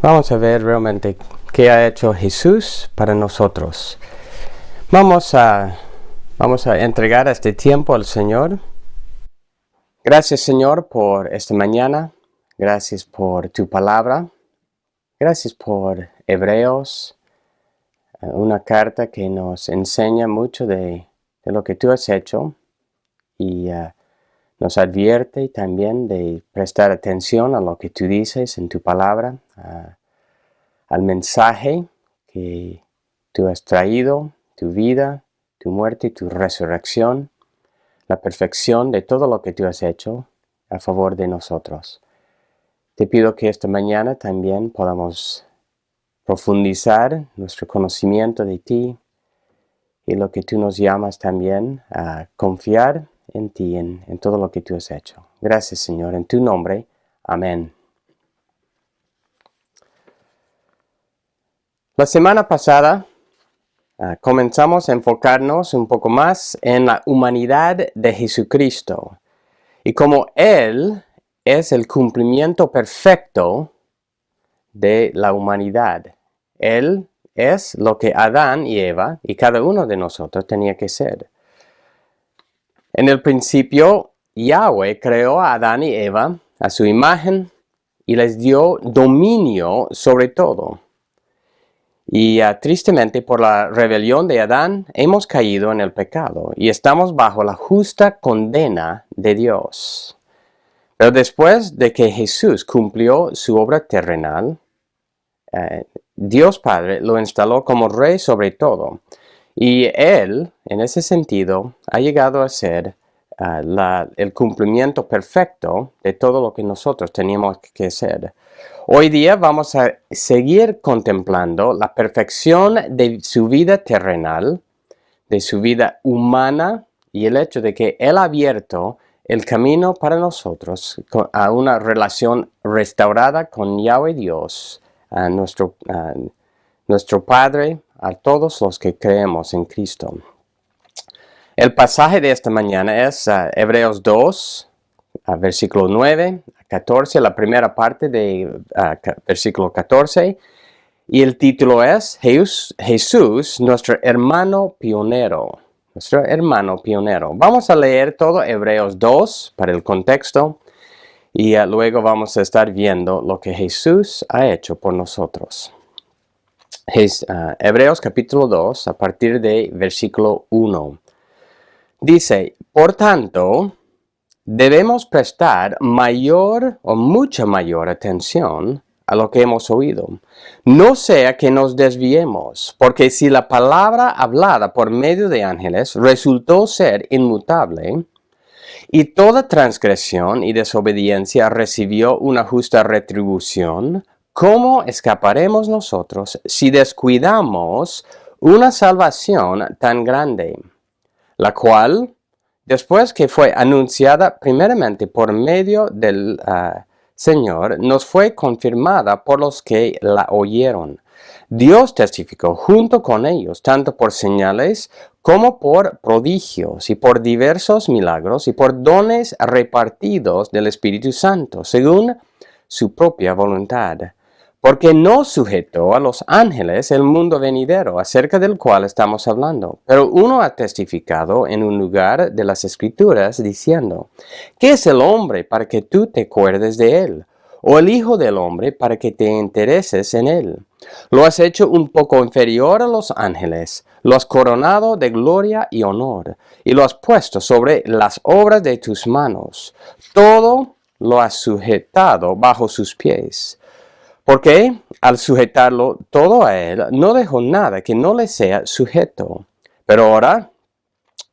Vamos a ver realmente qué ha hecho Jesús para nosotros. Vamos a entregar este tiempo al Señor. Gracias, Señor, por esta mañana. Gracias por tu palabra. Gracias por Hebreos, una carta que nos enseña mucho de lo que tú has hecho y nos advierte también de prestar atención a lo que tú dices en tu palabra, al mensaje que tú has traído, tu vida, tu muerte y tu resurrección, la perfección de todo lo que tú has hecho a favor de nosotros. Te pido que esta mañana también podamos profundizar nuestro conocimiento de ti y lo que tú nos llamas también a confiar en ti, en todo lo que tú has hecho. Gracias, Señor, en tu nombre. Amén. La semana pasada comenzamos a enfocarnos un poco más en la humanidad de Jesucristo y cómo Él es el cumplimiento perfecto de la humanidad. Él es lo que Adán y Eva y cada uno de nosotros tenía que ser. En el principio, Yahweh creó a Adán y Eva a su imagen y les dio dominio sobre todo. Y tristemente por la rebelión de Adán hemos caído en el pecado y estamos bajo la justa condena de Dios. Pero después de que Jesús cumplió su obra terrenal, Dios Padre lo instaló como rey sobre todo. Y Él, en ese sentido, ha llegado a ser el cumplimiento perfecto de todo lo que nosotros teníamos que ser. Hoy día vamos a seguir contemplando la perfección de su vida terrenal, de su vida humana y el hecho de que Él ha abierto el camino para nosotros a una relación restaurada con Yahweh Dios, a nuestro Padre, a todos los que creemos en Cristo. El pasaje de esta mañana es Hebreos 2, versículo 9 a 14, la primera parte de versículo 14, y el título es Jesús, nuestro hermano pionero. Nuestro hermano pionero. Vamos a leer todo Hebreos 2 para el contexto y luego vamos a estar viendo lo que Jesús ha hecho por nosotros. Hebreos capítulo 2 a partir de versículo 1. Dice, por tanto, debemos prestar mayor o mucha mayor atención a lo que hemos oído. No sea que nos desviemos, porque si la palabra hablada por medio de ángeles resultó ser inmutable, y toda transgresión y desobediencia recibió una justa retribución, ¿cómo escaparemos nosotros si descuidamos una salvación tan grande, la cual, después que fue anunciada primeramente por medio del Señor, nos fue confirmada por los que la oyeron? Dios testificó junto con ellos, tanto por señales como por prodigios y por diversos milagros y por dones repartidos del Espíritu Santo, según su propia voluntad. Porque no sujetó a los ángeles el mundo venidero, acerca del cual estamos hablando. Pero uno ha testificado en un lugar de las Escrituras, diciendo, ¿qué es el hombre para que tú te acuerdes de él? ¿O el Hijo del hombre para que te intereses en él? Lo has hecho un poco inferior a los ángeles, lo has coronado de gloria y honor, y lo has puesto sobre las obras de tus manos. Todo lo has sujetado bajo sus pies. Porque al sujetarlo todo a él, no dejó nada que no le sea sujeto. Pero ahora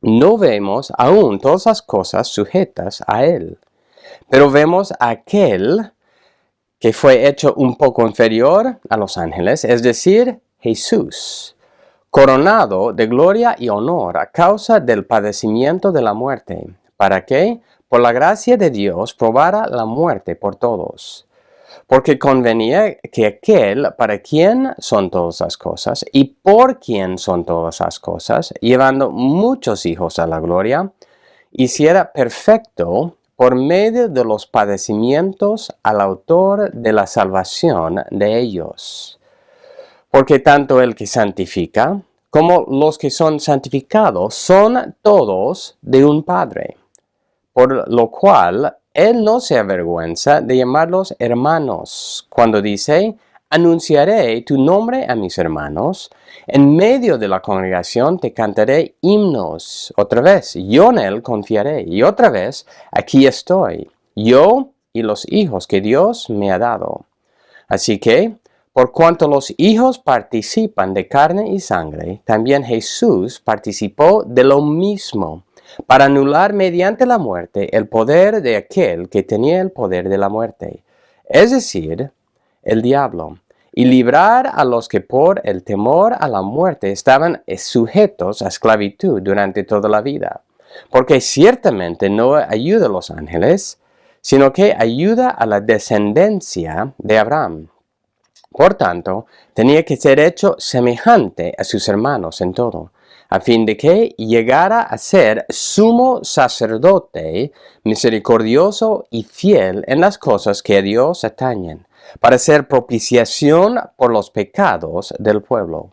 no vemos aún todas las cosas sujetas a él. Pero vemos a aquel que fue hecho un poco inferior a los ángeles, es decir, Jesús, coronado de gloria y honor a causa del padecimiento de la muerte, para que, por la gracia de Dios, probara la muerte por todos. Porque convenía que aquel para quien son todas las cosas y por quien son todas las cosas, llevando muchos hijos a la gloria, hiciera perfecto por medio de los padecimientos al autor de la salvación de ellos. Porque tanto el que santifica como los que son santificados son todos de un Padre, por lo cual Él no se avergüenza de llamarlos hermanos, cuando dice: anunciaré tu nombre a mis hermanos, en medio de la congregación te cantaré himnos. Otra vez, yo en Él confiaré, y otra vez, aquí estoy, yo y los hijos que Dios me ha dado. Así que, por cuanto los hijos participan de carne y sangre, también Jesús participó de lo mismo, para anular mediante la muerte el poder de aquel que tenía el poder de la muerte, es decir, el diablo, y librar a los que por el temor a la muerte estaban sujetos a esclavitud durante toda la vida. Porque ciertamente no ayuda a los ángeles, sino que ayuda a la descendencia de Abraham. Por tanto, tenía que ser hecho semejante a sus hermanos en todo, a fin de que llegara a ser sumo sacerdote, misericordioso y fiel en las cosas que a Dios atañen, para hacer propiciación por los pecados del pueblo.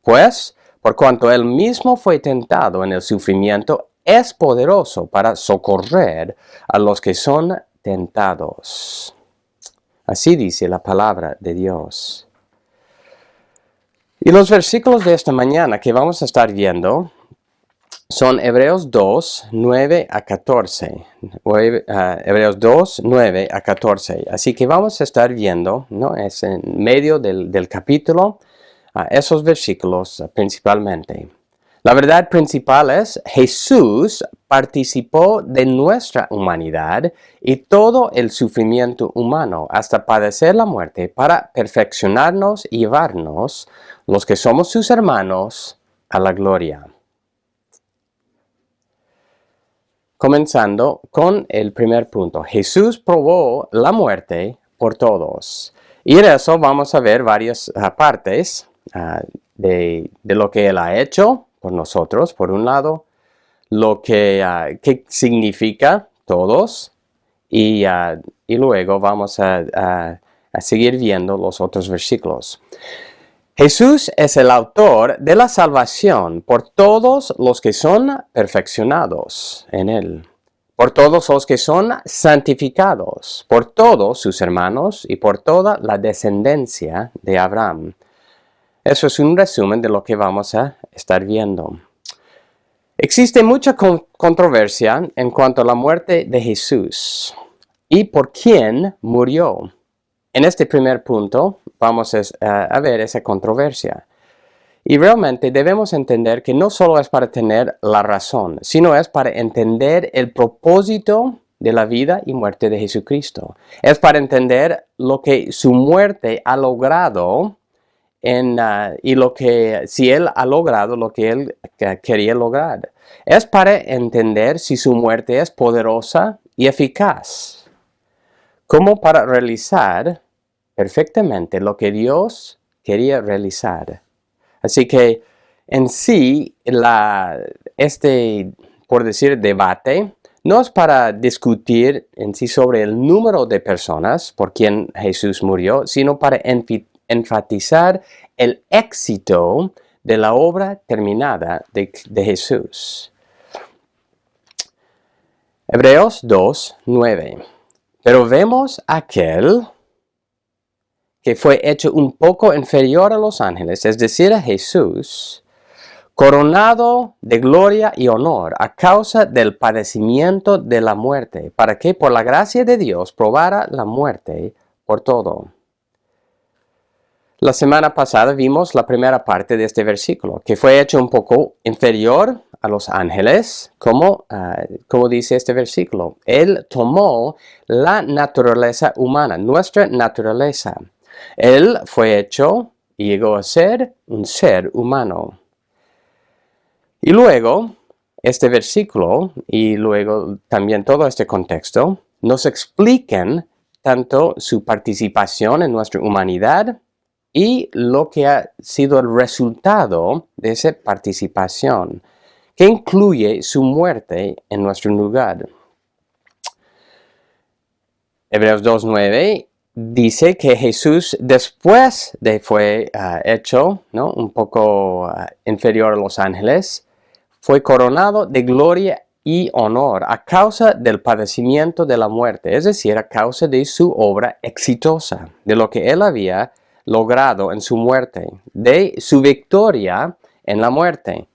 Pues, por cuanto él mismo fue tentado en el sufrimiento, es poderoso para socorrer a los que son tentados. Así dice la palabra de Dios. Y los versículos de esta mañana que vamos a estar viendo son Hebreos 2, 9 a 14. Hebreos 2, 9 a 14. Así que vamos a estar viendo, ¿no? Es en medio del capítulo, esos versículos principalmente. La verdad principal es: Jesús participó de nuestra humanidad y todo el sufrimiento humano hasta padecer la muerte para perfeccionarnos y llevarnos, los que somos sus hermanos, a la gloria. Comenzando con el primer punto. Jesús probó la muerte por todos. Y de eso vamos a ver varias partes de lo que Él ha hecho por nosotros, por un lado, lo que qué significa todos, y luego vamos a seguir viendo los otros versículos. Jesús es el autor de la salvación por todos los que son perfeccionados en Él, por todos los que son santificados, por todos sus hermanos y por toda la descendencia de Abraham. Eso es un resumen de lo que vamos a estar viendo. Existe mucha controversia en cuanto a la muerte de Jesús y por quién murió. En este primer punto vamos a ver esa controversia. Y realmente debemos entender que no solo es para tener la razón, sino es para entender el propósito de la vida y muerte de Jesucristo. Es para entender lo que su muerte ha logrado y si Él ha logrado lo que Él quería lograr. Es para entender si su muerte es poderosa y eficaz, como para realizar perfectamente lo que Dios quería realizar. Así que en sí, por decir, debate, no es para discutir en sí sobre el número de personas por quien Jesús murió, sino para enfatizar el éxito de la obra terminada de Jesús. Hebreos 2, 9. Pero vemos a aquel que fue hecho un poco inferior a los ángeles, es decir, a Jesús, coronado de gloria y honor a causa del padecimiento de la muerte, para que por la gracia de Dios probara la muerte por todo. La semana pasada vimos la primera parte de este versículo, que fue hecho un poco inferior a los ángeles, como dice este versículo. Él tomó la naturaleza humana, nuestra naturaleza. Él fue hecho y llegó a ser un ser humano. Y luego, este versículo y luego también todo este contexto nos explican tanto su participación en nuestra humanidad y lo que ha sido el resultado de esa participación, que incluye su muerte en nuestro lugar. Hebreos 2:9 dice que Jesús, después de fue hecho, ¿no?, un poco inferior a los ángeles, fue coronado de gloria y honor a causa del padecimiento de la muerte, es decir, a causa de su obra exitosa, de lo que él había logrado en su muerte, de su victoria en la muerte.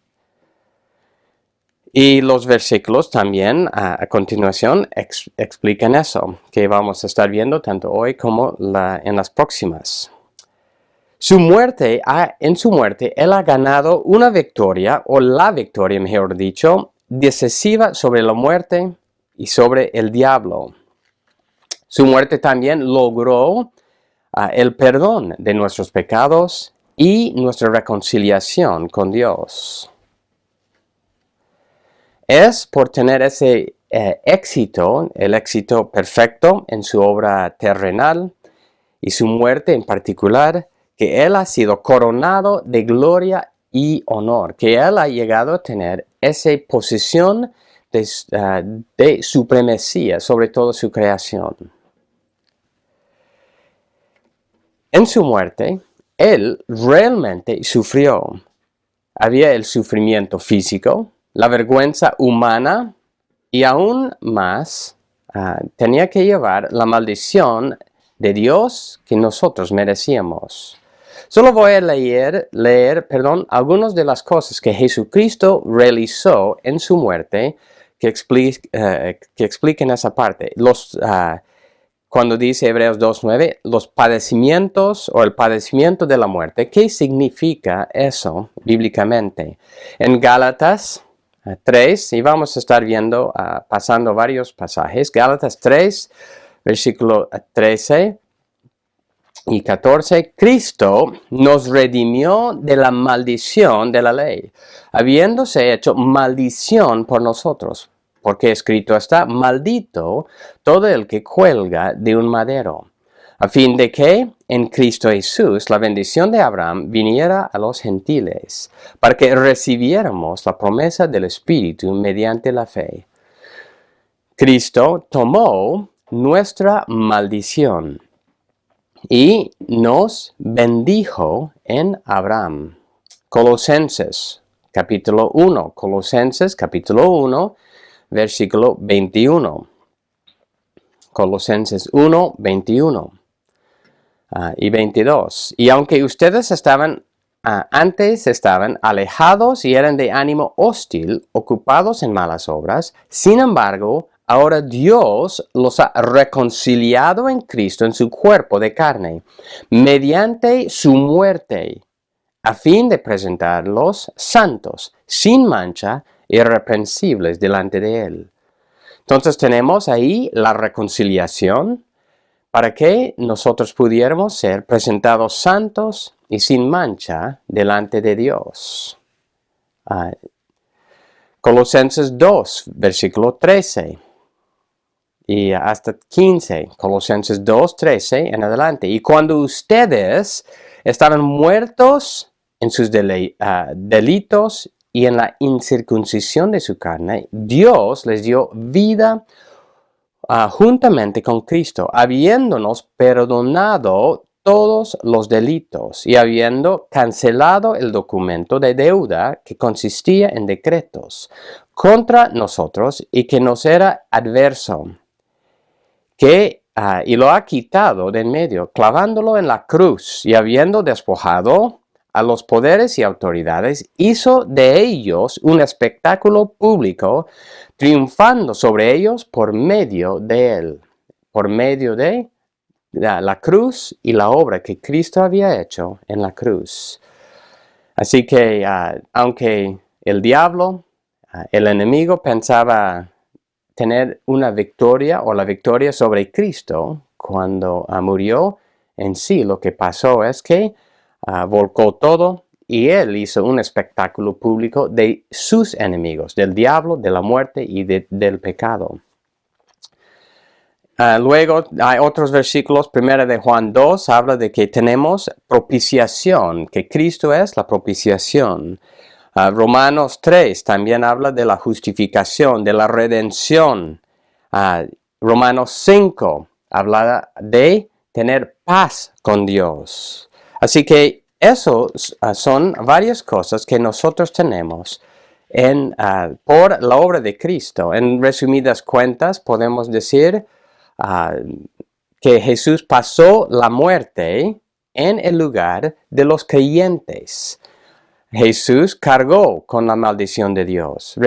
Y los versículos también a continuación explican eso, que vamos a estar viendo tanto hoy como en las próximas. En su muerte, él ha ganado una victoria, o la victoria, mejor dicho, decisiva sobre la muerte y sobre el diablo. Su muerte también logró el perdón de nuestros pecados y nuestra reconciliación con Dios. Es por tener ese éxito, el éxito perfecto en su obra terrenal y su muerte en particular, que él ha sido coronado de gloria y honor, que él ha llegado a tener esa posición de supremacía sobre toda su creación. En su muerte, él realmente sufrió. Había el sufrimiento físico, la vergüenza humana y aún más tenía que llevar la maldición de Dios que nosotros merecíamos. Solo voy a leer, algunas de las cosas que Jesucristo realizó en su muerte que expliquen esa parte. Cuando dice Hebreos 2:9, los padecimientos o el padecimiento de la muerte, ¿qué significa eso bíblicamente? En Gálatas 3, y vamos a estar viendo, pasando varios pasajes, Gálatas 3, versículo 13 y 14, Cristo nos redimió de la maldición de la ley, habiéndose hecho maldición por nosotros. Porque escrito está, maldito todo el que cuelga de un madero, a fin de que en Cristo Jesús la bendición de Abraham viniera a los gentiles, para que recibiéramos la promesa del Espíritu mediante la fe. Cristo tomó nuestra maldición y nos bendijo en Abraham. Colosenses capítulo 1, versículo 21. Colosenses 1, 21 y 22. Y aunque ustedes antes estaban alejados y eran de ánimo hostil, ocupados en malas obras, sin embargo, ahora Dios los ha reconciliado en Cristo en su cuerpo de carne, mediante su muerte, a fin de presentarlos santos, sin mancha, irreprensibles delante de Él. Entonces tenemos ahí la reconciliación para que nosotros pudiéramos ser presentados santos y sin mancha delante de Dios. Colosenses 2, versículo 13 y hasta 15. Colosenses 2, 13 en adelante. Y cuando ustedes estaban muertos en sus delitos y en la incircuncisión de su carne, Dios les dio vida juntamente con Cristo, habiéndonos perdonado todos los delitos y habiendo cancelado el documento de deuda que consistía en decretos contra nosotros y que nos era adverso, y lo ha quitado de en medio, clavándolo en la cruz, y habiendo despojado a los poderes y autoridades, hizo de ellos un espectáculo público, triunfando sobre ellos por medio de él, por medio de la cruz y la obra que Cristo había hecho en la cruz. Así que aunque el diablo, el enemigo, pensaba tener una victoria o la victoria sobre Cristo cuando murió, en sí lo que pasó es que volcó todo y él hizo un espectáculo público de sus enemigos, del diablo, de la muerte y del pecado. Luego hay otros versículos. Primera de Juan 2 habla de que tenemos propiciación, que Cristo es la propiciación. Romanos 3 también habla de la justificación, de la redención. Romanos 5 habla de tener paz con Dios. Así que eso son varias cosas que nosotros tenemos por la obra de Cristo. En resumidas cuentas, podemos decir que Jesús pasó la muerte en el lugar de los creyentes. Jesús cargó con la maldición de Dios.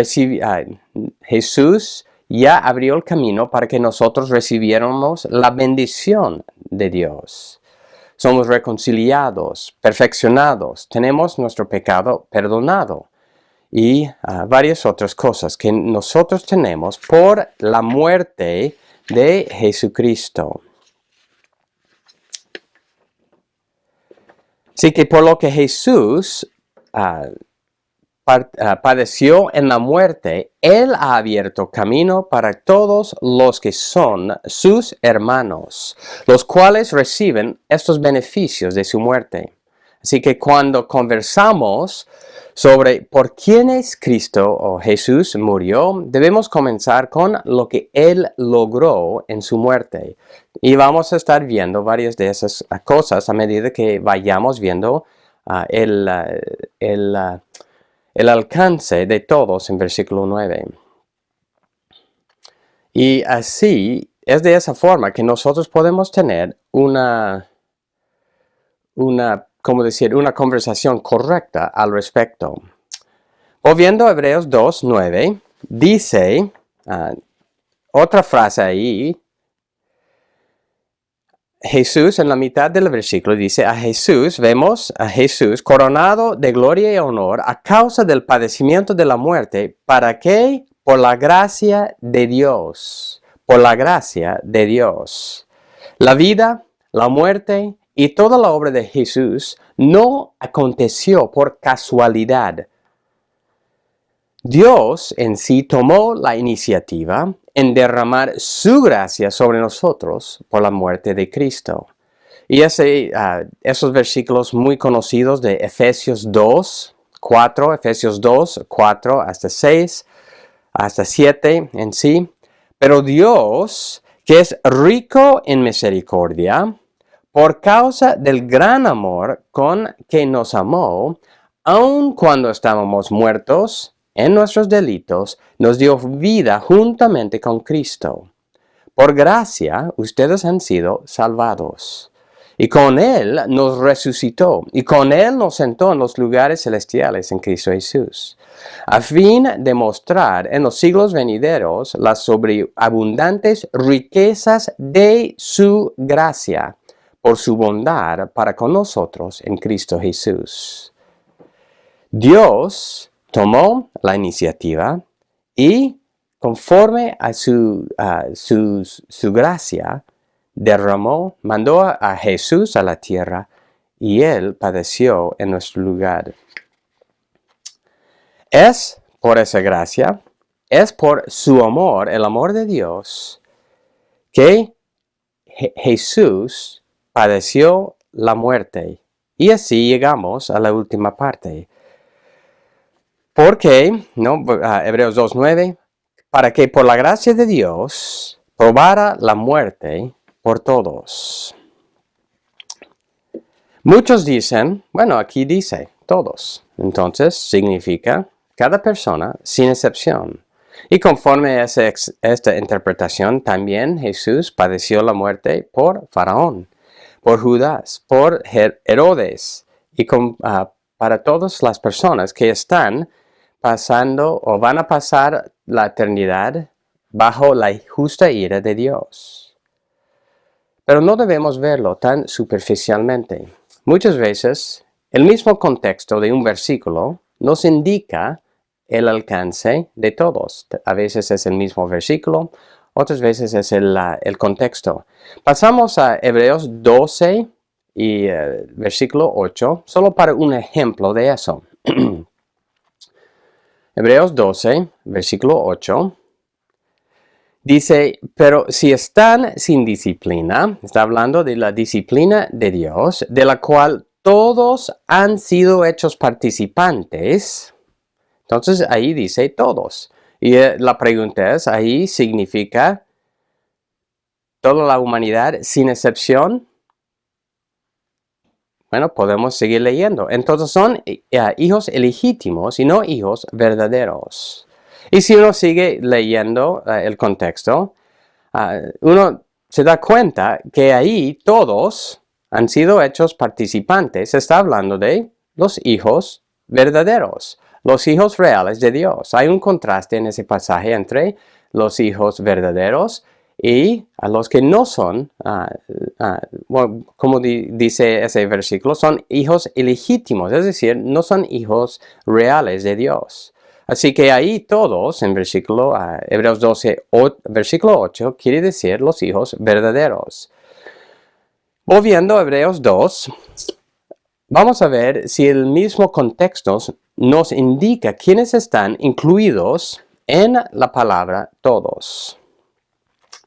Jesús ya abrió el camino para que nosotros recibiéramos la bendición de Dios. Somos reconciliados, perfeccionados, tenemos nuestro pecado perdonado y varias otras cosas que nosotros tenemos por la muerte de Jesucristo. Así que por lo que Jesús padeció en la muerte, Él ha abierto camino para todos los que son sus hermanos, los cuales reciben estos beneficios de su muerte. Así que cuando conversamos sobre por quiénes Cristo o Jesús murió, debemos comenzar con lo que Él logró en su muerte. Y vamos a estar viendo varias de esas cosas a medida que vayamos viendo el alcance de todos en versículo 9. Y así es de esa forma que nosotros podemos tener una conversación correcta al respecto. Volviendo a Hebreos 2:9, dice otra frase ahí. Jesús, en la mitad del versículo, dice, vemos a Jesús coronado de gloria y honor a causa del padecimiento de la muerte. ¿Para qué? Por la gracia de Dios. Por la gracia de Dios. La vida, la muerte y toda la obra de Jesús no aconteció por casualidad. Dios en sí tomó la iniciativa en derramar su gracia sobre nosotros por la muerte de Cristo. Y esos versículos muy conocidos de Efesios 2, 4 hasta 6, hasta 7 en sí. Pero Dios, que es rico en misericordia, por causa del gran amor con que nos amó, aun cuando estábamos muertos en nuestros delitos, nos dio vida juntamente con Cristo. Por gracia, ustedes han sido salvados. Y con Él nos resucitó, y con Él nos sentó en los lugares celestiales en Cristo Jesús, a fin de mostrar en los siglos venideros las sobreabundantes riquezas de su gracia, por su bondad para con nosotros en Cristo Jesús. Dios tomó la iniciativa y conforme a su gracia, mandó a Jesús a la tierra y Él padeció en nuestro lugar. Es por esa gracia, es por su amor, el amor de Dios, que Jesús padeció la muerte. Y así llegamos a la última parte. Porque, Hebreos 2:9, para que por la gracia de Dios probara la muerte por todos. Muchos dicen, aquí dice todos, entonces significa cada persona sin excepción. Y conforme a esta interpretación, también Jesús padeció la muerte por Faraón, por Judas, por Herodes, y para todas las personas que están pasando o van a pasar la eternidad bajo la justa ira de Dios. Pero no debemos verlo tan superficialmente. Muchas veces, el mismo contexto de un versículo nos indica el alcance de todos. A veces es el mismo versículo, otras veces es el contexto. Pasamos a Hebreos 12 y versículo 8, solo para un ejemplo de eso. Hebreos 12, versículo 8, dice, pero si están sin disciplina, está hablando de la disciplina de Dios, de la cual todos han sido hechos participantes. Entonces ahí dice todos. Y la pregunta es, ahí significa toda la humanidad sin excepción. Bueno, podemos seguir leyendo. Entonces son hijos ilegítimos y no hijos verdaderos. Y si uno sigue leyendo el contexto, uno se da cuenta que ahí todos han sido hechos participantes. Se está hablando de los hijos verdaderos, los hijos reales de Dios. Hay un contraste en ese pasaje entre los hijos verdaderos y a los que no son, bueno, como dice ese versículo, son hijos ilegítimos, es decir, no son hijos reales de Dios. Así que ahí todos, en versículo, Hebreos 12, versículo 8, quiere decir los hijos verdaderos. Volviendo a Hebreos 2, vamos a ver si el mismo contexto nos indica quiénes están incluidos en la palabra todos.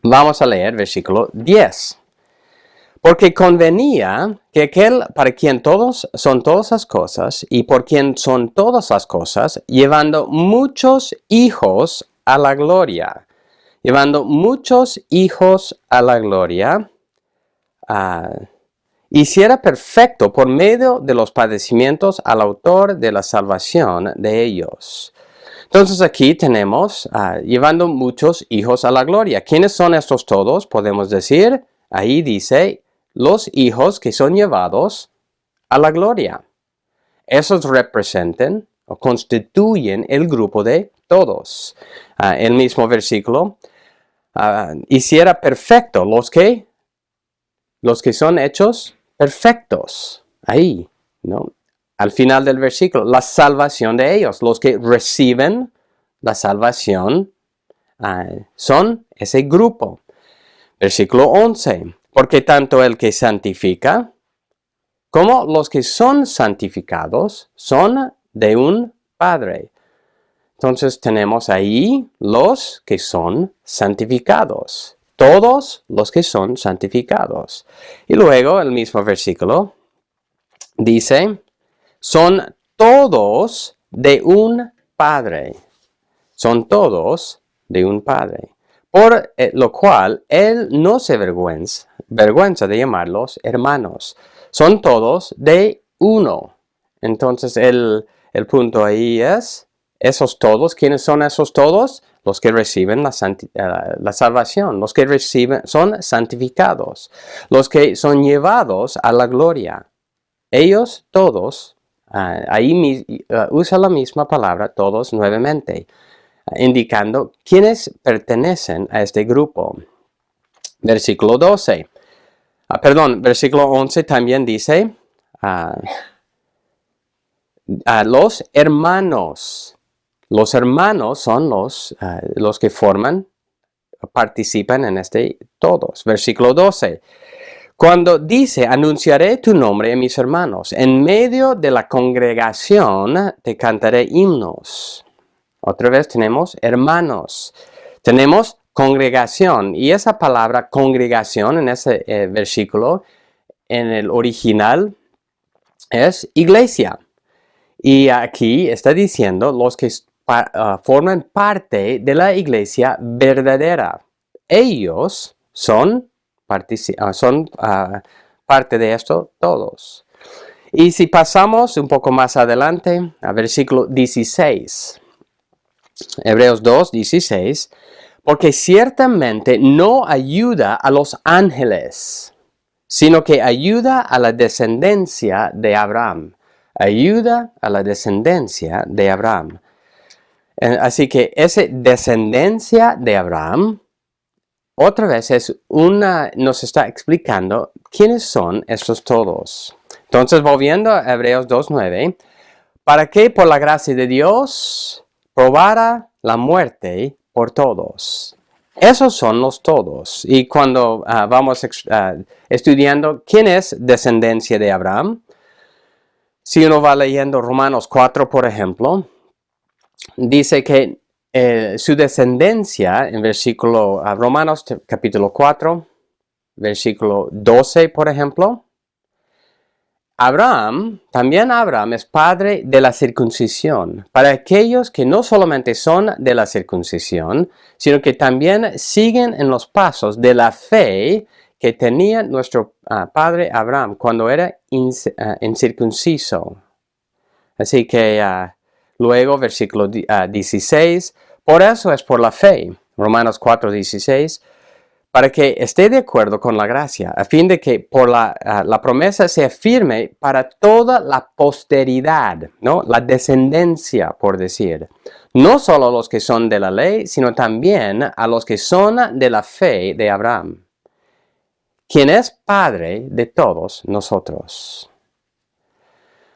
Vamos a leer versículo 10. Porque convenía que aquel para quien todos son todas las cosas y por quien son todas las cosas, llevando muchos hijos a la gloria, hiciera perfecto por medio de los padecimientos al autor de la salvación de ellos. Entonces aquí tenemos llevando muchos hijos a la gloria. ¿Quiénes son estos todos? Podemos decir, ahí dice, los hijos que son llevados a la gloria. Esos representan o constituyen el grupo de todos. El mismo versículo, hiciera perfecto los que son hechos perfectos. Ahí, ¿no? Al final del versículo, la salvación de ellos, los que reciben la salvación, son ese grupo. Versículo 11, porque tanto el que santifica como los que son santificados son de un Padre. Entonces tenemos ahí los que son santificados, todos los que son santificados. Y luego el mismo versículo dice, son todos de un Padre. Son todos de un Padre. Por lo cual, Él no se vergüenza de llamarlos hermanos. Son todos de uno. Entonces, el punto ahí es, esos todos, ¿quiénes son esos todos? Los que reciben la salvación, los que son santificados, los que son llevados a la gloria. Ellos todos, ahí usa la misma palabra todos nuevamente, indicando quiénes pertenecen a este grupo. Versículo 12. Versículo 11 también dice, los hermanos. Los hermanos son los que participan en este todos. Versículo 12. Cuando dice, anunciaré tu nombre a mis hermanos, en medio de la congregación te cantaré himnos. Otra vez tenemos hermanos. Tenemos congregación. Y esa palabra congregación en ese versículo, en el original, es iglesia. Y aquí está diciendo los que forman parte de la iglesia verdadera. Ellos son parte de esto todos. Y si pasamos un poco más adelante a versículo 16. Hebreos 2, 16. Porque ciertamente no ayuda a los ángeles, sino que ayuda a la descendencia de Abraham. Ayuda a la descendencia de Abraham. Así que esa descendencia de Abraham, otra vez nos está explicando quiénes son estos todos. Entonces, volviendo a Hebreos 2:9, para que por la gracia de Dios probara la muerte por todos. Esos son los todos. Y cuando vamos estudiando quién es descendencia de Abraham, si uno va leyendo Romanos 4, por ejemplo, dice que su descendencia, en Romanos capítulo 4, versículo 12, por ejemplo, También Abraham es padre de la circuncisión, para aquellos que no solamente son de la circuncisión, sino que también siguen en los pasos de la fe que tenía nuestro padre Abraham cuando era incircunciso. Así que luego versículo 16, por eso es por la fe, Romanos 4:16, para que esté de acuerdo con la gracia, a fin de que por la promesa sea firme para toda la posteridad, ¿no? La descendencia, por decir. No solo a los que son de la ley, sino también a los que son de la fe de Abraham, quien es Padre de todos nosotros.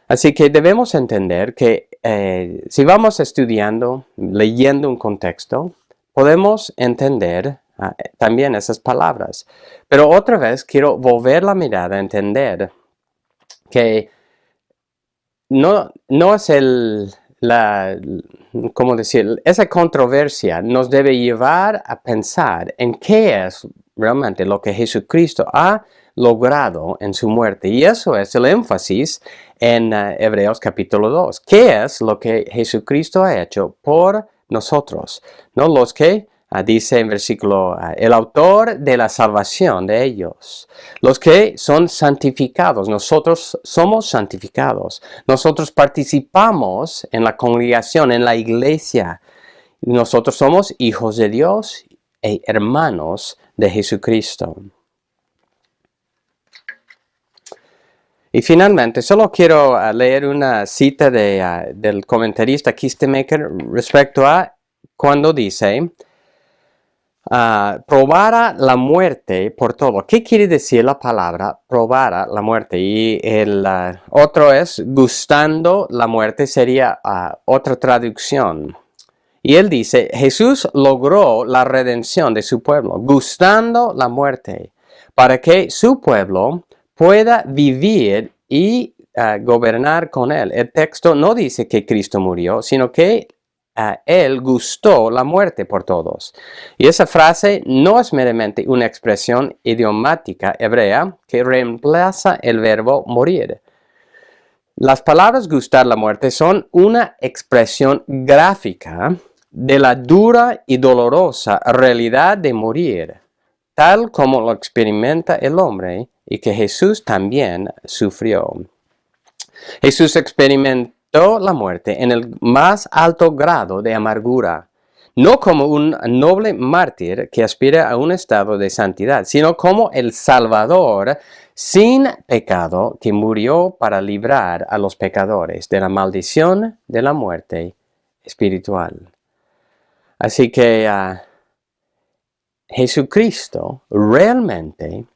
Así que debemos entender que si vamos estudiando, leyendo un contexto, podemos entender también esas palabras. Pero otra vez quiero volver la mirada a entender que no es ¿cómo decir? Esa controversia nos debe llevar a pensar en qué es realmente lo que Jesucristo ha logrado en su muerte. Y eso es el énfasis en Hebreos capítulo 2. ¿Qué es lo que Jesucristo ha hecho por nosotros? ¿No? Los que dice en versículo, el autor de la salvación de ellos. Los que son santificados, nosotros somos santificados. Nosotros participamos en la congregación, en la iglesia. Nosotros somos hijos de Dios e hermanos de Jesucristo. Y finalmente, solo quiero leer una cita del comentarista Kistemaker respecto a cuando dice, probara la muerte por todo. ¿Qué quiere decir la palabra probara la muerte? Y el otro es gustando la muerte, sería otra traducción. Y él dice, Jesús logró la redención de su pueblo, gustando la muerte, para que su pueblo pueda vivir y gobernar con él. El texto no dice que Cristo murió, sino que él gustó la muerte por todos. Y esa frase no es meramente una expresión idiomática hebrea que reemplaza el verbo morir. Las palabras gustar la muerte son una expresión gráfica de la dura y dolorosa realidad de morir, tal como lo experimenta el hombre y que Jesús también sufrió. Jesús experimentó la muerte en el más alto grado de amargura, no como un noble mártir que aspira a un estado de santidad, sino como el Salvador sin pecado que murió para librar a los pecadores de la maldición de la muerte espiritual. Así que Jesucristo realmente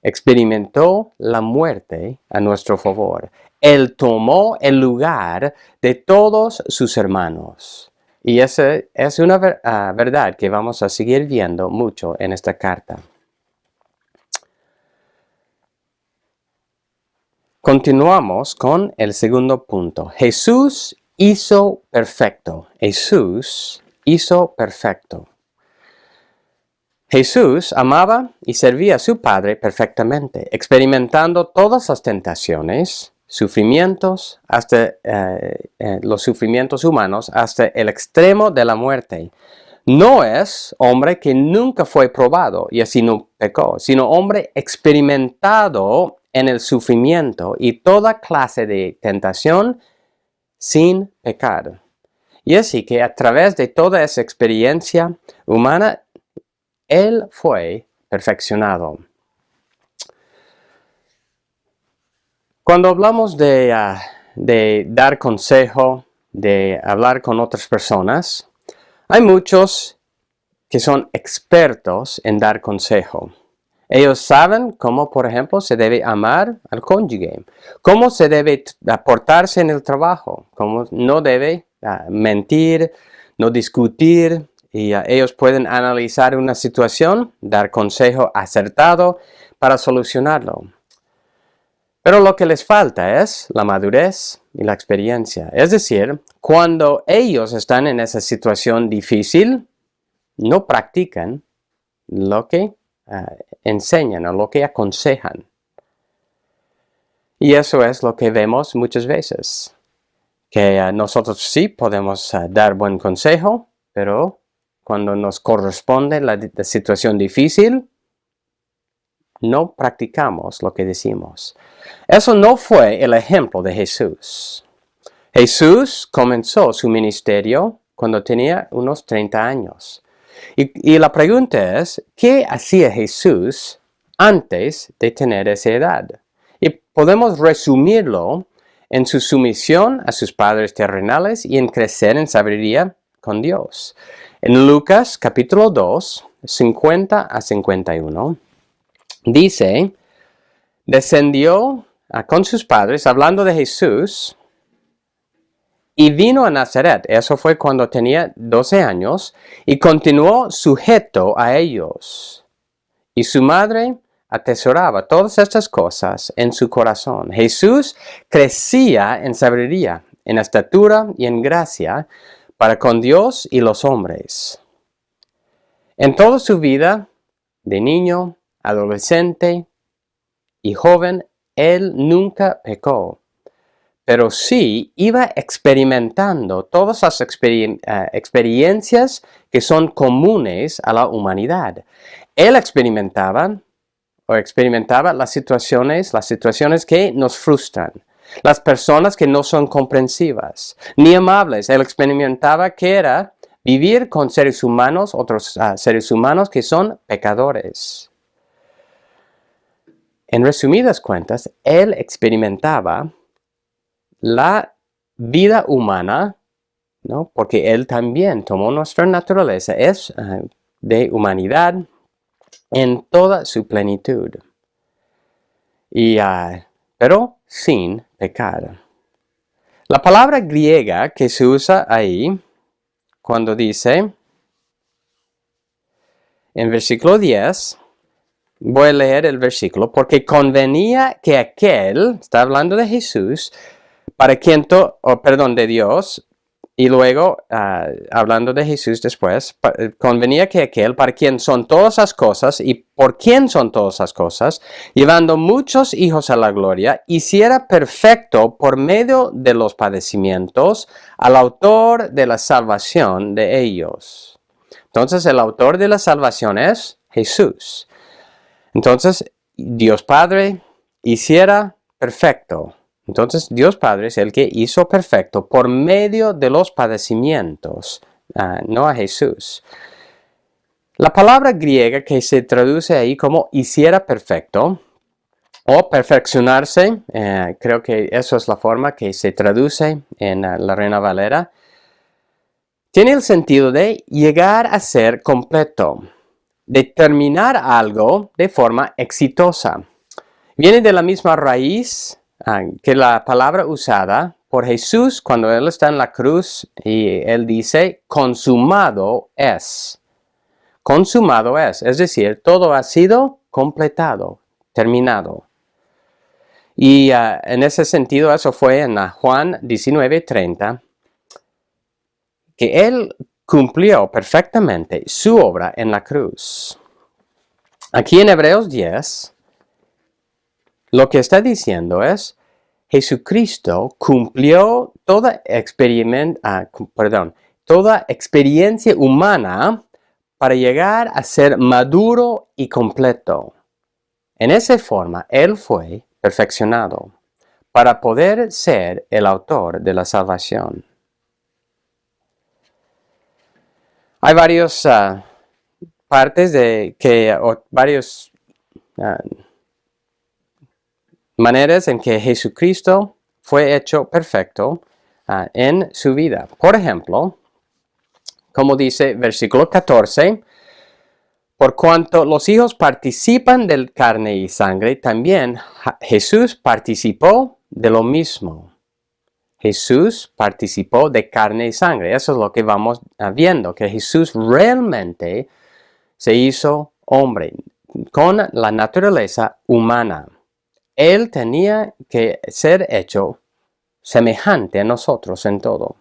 experimentó la muerte a nuestro favor. Él tomó el lugar de todos sus hermanos. Y esa es una verdad que vamos a seguir viendo mucho en esta carta. Continuamos con el segundo punto. Jesús hizo perfecto. Jesús hizo perfecto. Jesús amaba y servía a su Padre perfectamente, experimentando todas las tentaciones, sufrimientos, hasta los sufrimientos humanos, hasta el extremo de la muerte. No es hombre que nunca fue probado y así no pecó, sino hombre experimentado en el sufrimiento y toda clase de tentación sin pecar. Y así que a través de toda esa experiencia humana, él fue perfeccionado. Cuando hablamos de dar consejo, de hablar con otras personas, hay muchos que son expertos en dar consejo. Ellos saben cómo, por ejemplo, se debe amar al cónyuge, cómo se debe portarse en el trabajo, cómo no debe mentir, no discutir, y ellos pueden analizar una situación, dar consejo acertado para solucionarlo. Pero lo que les falta es la madurez y la experiencia. Es decir, cuando ellos están en esa situación difícil, no practican lo que enseñan o lo que aconsejan. Y eso es lo que vemos muchas veces, que nosotros sí podemos dar buen consejo, pero cuando nos corresponde la situación difícil, no practicamos lo que decimos. Eso no fue el ejemplo de Jesús. Jesús comenzó su ministerio cuando tenía unos 30 años. Y la pregunta es, ¿qué hacía Jesús antes de tener esa edad? Y podemos resumirlo en su sumisión a sus padres terrenales y en crecer en sabiduría con Dios. En Lucas capítulo 2, 50 a 51, dice, descendió con sus padres, hablando de Jesús, y vino a Nazaret, eso fue cuando tenía 12 años, y continuó sujeto a ellos. Y su madre atesoraba todas estas cosas en su corazón. Jesús crecía en sabiduría, en estatura y en gracia para con Dios y los hombres. En toda su vida, de niño, adolescente y joven, él nunca pecó. Pero sí iba experimentando todas las experiencias que son comunes a la humanidad. Él experimentaba las situaciones que nos frustran, las personas que no son comprensivas ni amables. Él experimentaba que era vivir con seres humanos, otros seres humanos que son pecadores. En resumidas cuentas, él experimentaba la vida humana, ¿no? Porque él también tomó nuestra naturaleza, es de humanidad en toda su plenitud, pero sin pecar. La palabra griega que se usa ahí, cuando dice, en versículo 10, voy a leer el versículo, porque convenía que aquel, está hablando de Jesús, de Dios, y luego, hablando de Jesús después, convenía que aquel para quien son todas las cosas y por quien son todas las cosas, llevando muchos hijos a la gloria, hiciera perfecto por medio de los padecimientos al autor de la salvación de ellos. Entonces, el autor de la salvación es Jesús. Entonces, Dios Padre hiciera perfecto. Entonces, Dios Padre es el que hizo perfecto por medio de los padecimientos, no a Jesús. La palabra griega que se traduce ahí como hiciera perfecto o perfeccionarse, creo que eso es la forma que se traduce en la Reina Valera, tiene el sentido de llegar a ser completo, de terminar algo de forma exitosa. Viene de la misma raíz que la palabra usada por Jesús cuando Él está en la cruz y Él dice, consumado es. Consumado es decir, todo ha sido completado, terminado. Y en ese sentido, eso fue en Juan 19:30, que Él cumplió perfectamente su obra en la cruz. Aquí en Hebreos 10, lo que está diciendo es, Jesucristo cumplió toda experiencia humana para llegar a ser maduro y completo. En esa forma, Él fue perfeccionado para poder ser el autor de la salvación. Hay varias varias maneras en que Jesucristo fue hecho perfecto en su vida. Por ejemplo, como dice versículo 14, por cuanto los hijos participan de carne y sangre, también Jesús participó de lo mismo. Jesús participó de carne y sangre. Eso es lo que vamos viendo, que Jesús realmente se hizo hombre con la naturaleza humana. Él tenía que ser hecho semejante a nosotros en todo.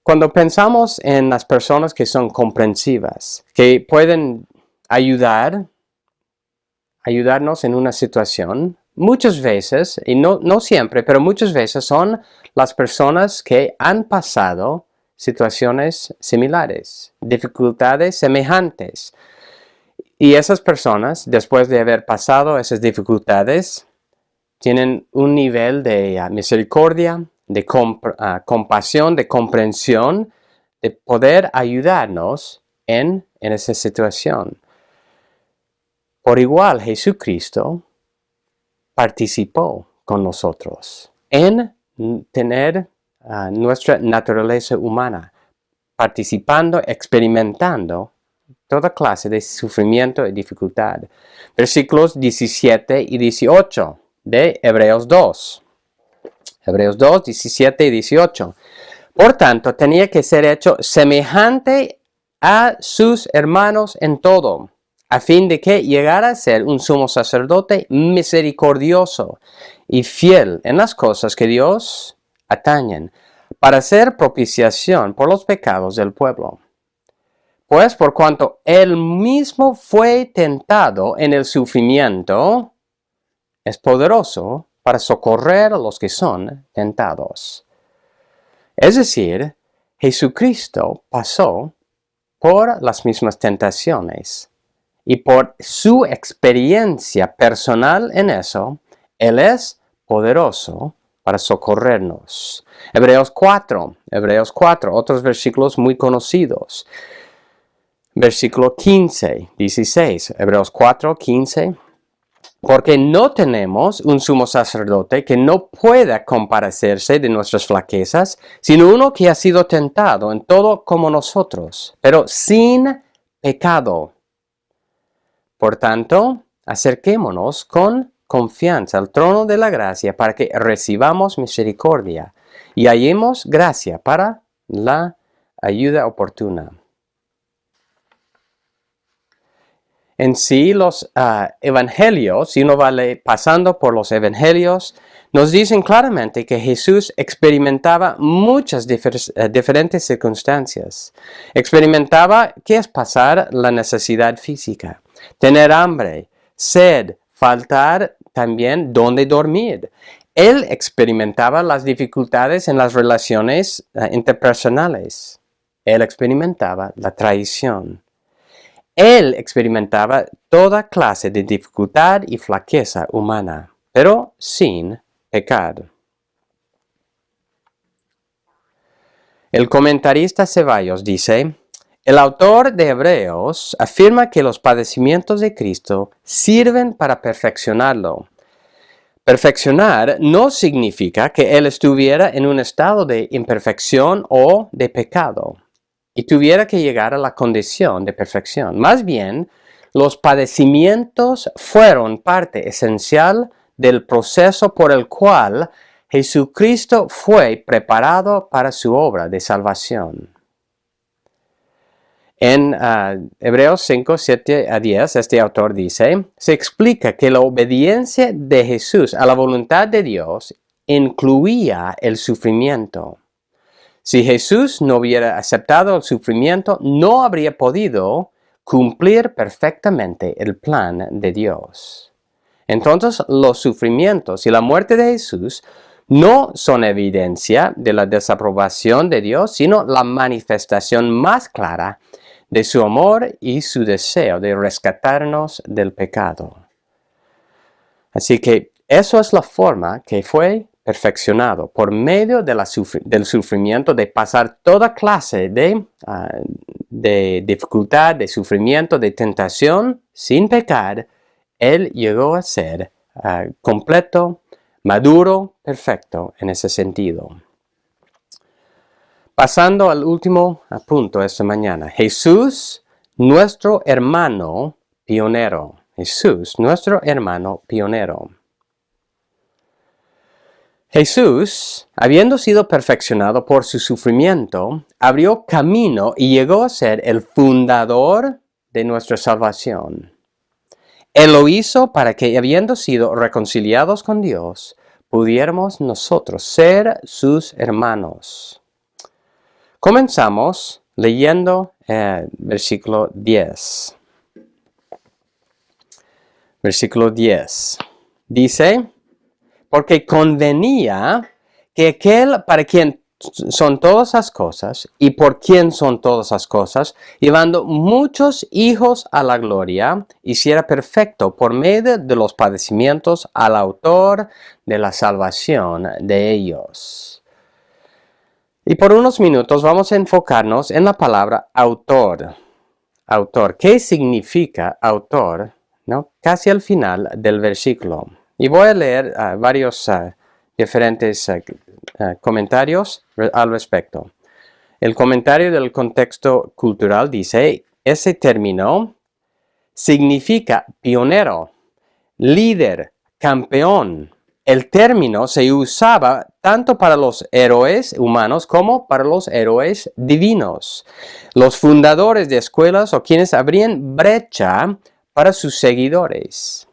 Cuando pensamos en las personas que son comprensivas, que pueden ayudar ayudarnos en una situación, muchas veces, y no siempre, pero muchas veces son las personas que han pasado situaciones similares, dificultades semejantes. Y esas personas, después de haber pasado esas dificultades, tienen un nivel de misericordia, de compasión, de comprensión, de poder ayudarnos en esa situación. Por igual, Jesucristo participó con nosotros en tener nuestra naturaleza humana, participando, experimentando toda clase de sufrimiento y dificultad. Versículos 17 y 18 de Hebreos 2. Hebreos 2, 17 y 18. Por tanto, tenía que ser hecho semejante a sus hermanos en todo, a fin de que llegara a ser un sumo sacerdote misericordioso y fiel en las cosas que Dios atañen, para hacer propiciación por los pecados del pueblo. Pues por cuanto él mismo fue tentado en el sufrimiento, es poderoso para socorrer a los que son tentados. Es decir, Jesucristo pasó por las mismas tentaciones y por su experiencia personal en eso, Él es poderoso para Socorrernos. Hebreos 4, otros versículos muy conocidos. Versículo 15, 16, Hebreos 4, 15. Porque no tenemos un sumo sacerdote que no pueda compadecerse de nuestras flaquezas, sino uno que ha sido tentado en todo como nosotros, pero sin pecado. Por tanto, acerquémonos con confianza al trono de la gracia para que recibamos misericordia y hallemos gracia para la ayuda oportuna. En sí, los evangelios, si uno va pasando por los evangelios, nos dicen claramente que Jesús experimentaba muchas diferentes circunstancias. Experimentaba qué es pasar la necesidad física, tener hambre, sed, faltar también dónde dormir. Él experimentaba las dificultades en las relaciones interpersonales. Él experimentaba la traición. Él experimentaba toda clase de dificultad y flaqueza humana, pero sin pecar. El comentarista Ceballos dice, el autor de Hebreos afirma que los padecimientos de Cristo sirven para perfeccionarlo. Perfeccionar no significa que Él estuviera en un estado de imperfección o de pecado y tuviera que llegar a la condición de perfección. Más bien, los padecimientos fueron parte esencial del proceso por el cual Jesucristo fue preparado para su obra de salvación. En Hebreos 5, 7 a 10, este autor dice, se explica que la obediencia de Jesús a la voluntad de Dios incluía el sufrimiento. Si Jesús no hubiera aceptado el sufrimiento, no habría podido cumplir perfectamente el plan de Dios. Entonces, los sufrimientos y la muerte de Jesús no son evidencia de la desaprobación de Dios, sino la manifestación más clara de su amor y su deseo de rescatarnos del pecado. Así que eso es la forma que fue perfeccionado por medio de del sufrimiento, de pasar toda clase de dificultad, de sufrimiento, de tentación, sin pecar. Él llegó a ser completo, maduro, perfecto en ese sentido. Pasando al último punto esta mañana. Jesús, nuestro hermano pionero. Jesús, nuestro hermano pionero. Jesús, habiendo sido perfeccionado por su sufrimiento, abrió camino y llegó a ser el fundador de nuestra salvación. Él lo hizo para que, habiendo sido reconciliados con Dios, pudiéramos nosotros ser sus hermanos. Comenzamos leyendo versículo 10. Versículo 10. Dice, porque convenía que aquel para quien son todas las cosas y por quien son todas las cosas, llevando muchos hijos a la gloria, hiciera perfecto por medio de los padecimientos al autor de la salvación de ellos. Y por unos minutos vamos a enfocarnos en la palabra autor. Autor. ¿Qué significa autor? ¿No? Casi al final del versículo. Y voy a leer varios diferentes comentarios al respecto. El comentario del contexto cultural dice, ese término significa pionero, líder, campeón. El término se usaba tanto para los héroes humanos como para los héroes divinos, los fundadores de escuelas o quienes abrían brecha para sus seguidores,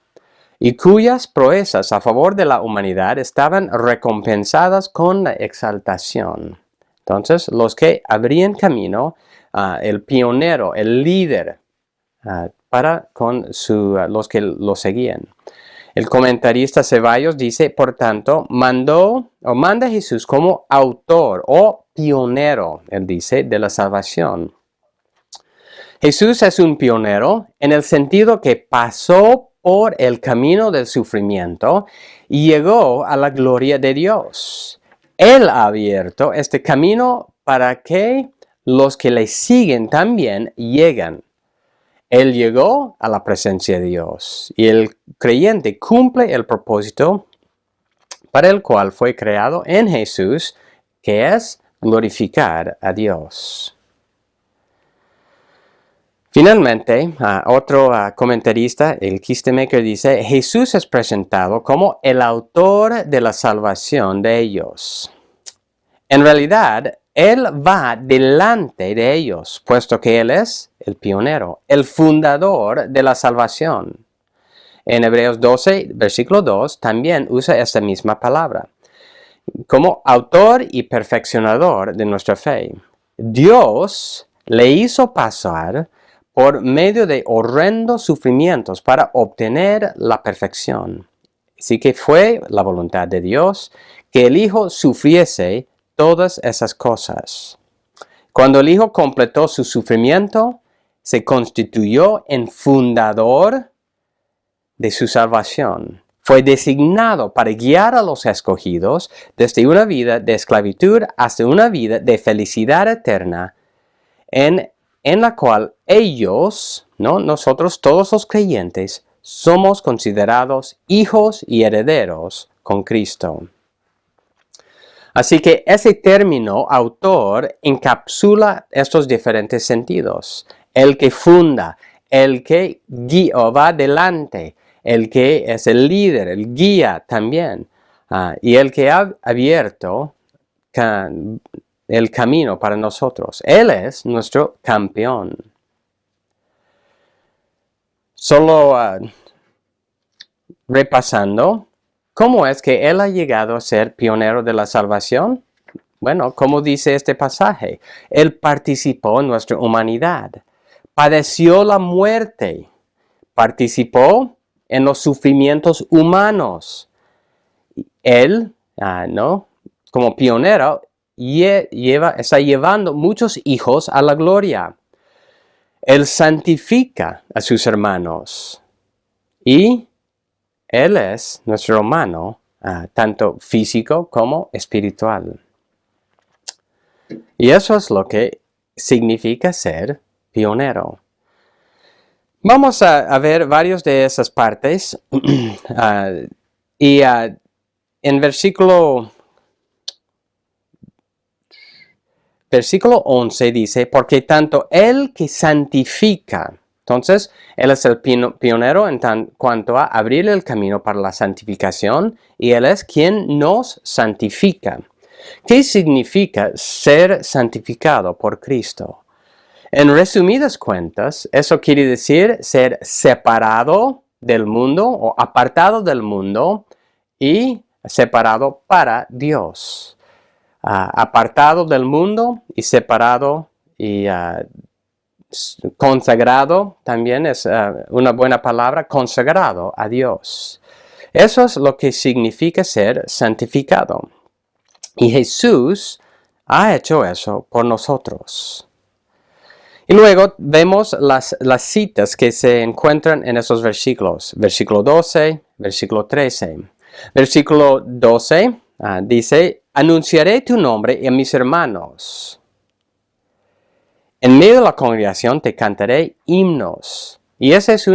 y cuyas proezas a favor de la humanidad estaban recompensadas con la exaltación. Entonces, los que abrían camino, el pionero, el líder, para con los que lo seguían. El comentarista Ceballos dice, por tanto, manda a Jesús como autor o pionero, él dice, de la salvación. Jesús es un pionero en el sentido que pasó por el camino del sufrimiento y llegó a la gloria de Dios. Él ha abierto este camino para que los que le siguen también lleguen. Él llegó a la presencia de Dios y el creyente cumple el propósito para el cual fue creado en Jesús, que es glorificar a Dios. Finalmente, otro comentarista, el Kistemaker, dice, Jesús es presentado como el autor de la salvación de ellos. En realidad, Él va delante de ellos, puesto que Él es el pionero, el fundador de la salvación. En Hebreos 12, versículo 2, también usa esta misma palabra, como autor y perfeccionador de nuestra fe. Dios le hizo pasar por medio de horrendos sufrimientos para obtener la perfección. Así que fue la voluntad de Dios que el Hijo sufriese todas esas cosas. Cuando el Hijo completó su sufrimiento, se constituyó en fundador de su salvación. Fue designado para guiar a los escogidos desde una vida de esclavitud hasta una vida de felicidad eterna, en la cual ellos, ¿no? Nosotros todos los creyentes, somos considerados hijos y herederos con Cristo. Así que ese término autor encapsula estos diferentes sentidos. El que funda, el que guía o va adelante, el que es el líder, el guía también, y el que ha abierto el camino para nosotros. Él es nuestro campeón. Solo repasando, ¿cómo es que Él ha llegado a ser pionero de la salvación? Bueno, como dice este pasaje, Él participó en nuestra humanidad, padeció la muerte, participó en los sufrimientos humanos. Él, como pionero, está llevando muchos hijos a la gloria. Él santifica a sus hermanos y Él es nuestro hermano, tanto físico como espiritual. Y eso es lo que significa ser pionero. Vamos a ver varias de esas partes en versículo 11 dice, porque tanto el que santifica, entonces Él es el pionero en cuanto a abrir el camino para la santificación y Él es quien nos santifica. ¿Qué significa ser santificado por Cristo? En resumidas cuentas, eso quiere decir ser separado del mundo o apartado del mundo y separado para Dios. Apartado del mundo y separado y Consagrado también es una buena palabra, consagrado a Dios. Eso es lo que significa ser santificado. Y Jesús ha hecho eso por nosotros. Y luego vemos las citas que se encuentran en esos versículos. Versículo 12, versículo 13. Versículo 12 dice, anunciaré tu nombre a mis hermanos. En medio de la congregación te cantaré himnos. Y esa es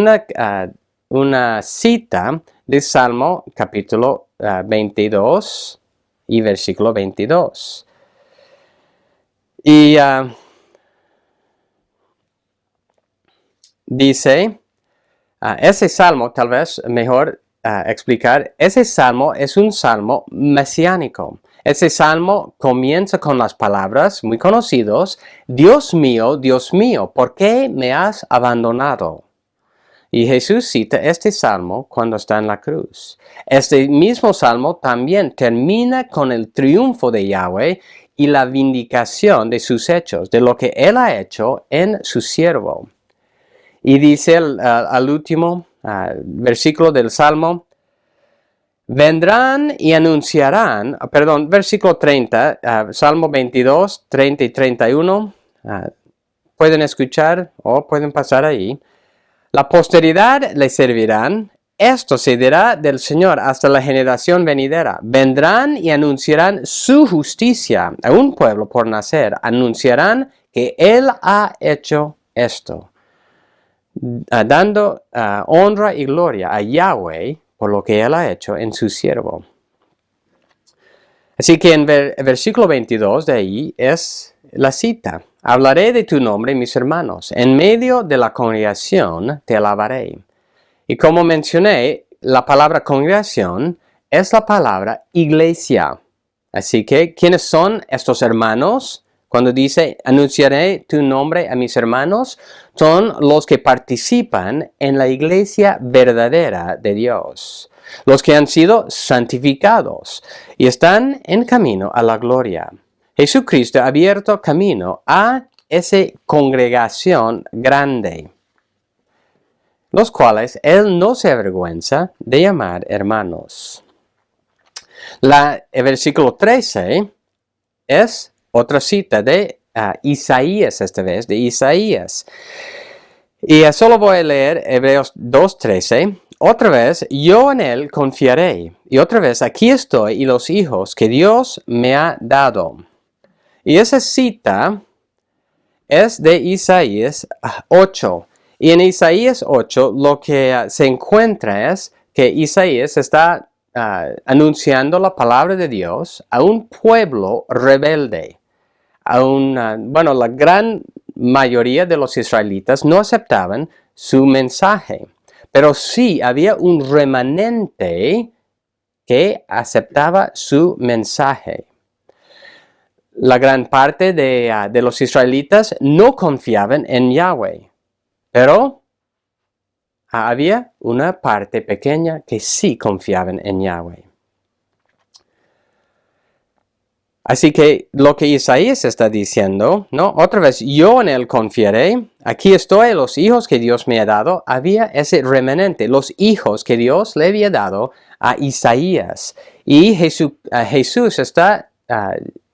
una cita de Salmo capítulo 22 y versículo 22. Y dice, ese salmo, tal vez mejor explicar, ese salmo es un salmo mesiánico. Ese salmo comienza con las palabras muy conocidas, Dios mío, ¿por qué me has abandonado? Y Jesús cita este salmo cuando está en la cruz. Este mismo salmo también termina con el triunfo de Yahweh y la vindicación de sus hechos, de lo que Él ha hecho en su siervo. Y dice al último versículo del salmo, vendrán y anunciarán, versículo 30, Salmo 22, 30 y 31, pueden escuchar o pueden pasar ahí. La posteridad le servirán, esto se dirá del Señor hasta la generación venidera. Vendrán y anunciarán su justicia a un pueblo por nacer, anunciarán que Él ha hecho esto, dando honra y gloria a Yahweh por lo que Él ha hecho en su siervo. Así que en versículo 22 de ahí es la cita. Hablaré de tu nombre, mis hermanos. En medio de la congregación te alabaré. Y como mencioné, la palabra congregación es la palabra iglesia. Así que, ¿quiénes son estos hermanos? Cuando dice, anunciaré tu nombre a mis hermanos, son los que participan en la iglesia verdadera de Dios. Los que han sido santificados y están en camino a la gloria. Jesucristo ha abierto camino a esa congregación grande, los cuales Él no se avergüenza de llamar hermanos. El versículo 13 es otra cita de Isaías, esta vez, de Isaías. Y solo voy a leer Hebreos 2:13. Otra vez, yo en Él confiaré. Y otra vez, aquí estoy y los hijos que Dios me ha dado. Y esa cita es de Isaías 8. Y en Isaías 8 lo que se encuentra es que Isaías está anunciando la palabra de Dios a un pueblo rebelde. La gran mayoría de los israelitas no aceptaban su mensaje, pero sí había un remanente que aceptaba su mensaje. La gran parte de los israelitas no confiaban en Yahweh, pero había una parte pequeña que sí confiaban en Yahweh. Así que lo que Isaías está diciendo, ¿no? Otra vez, yo en Él confiaré, aquí estoy, los hijos que Dios me ha dado, había ese remanente, los hijos que Dios le había dado a Isaías. Y Jesús está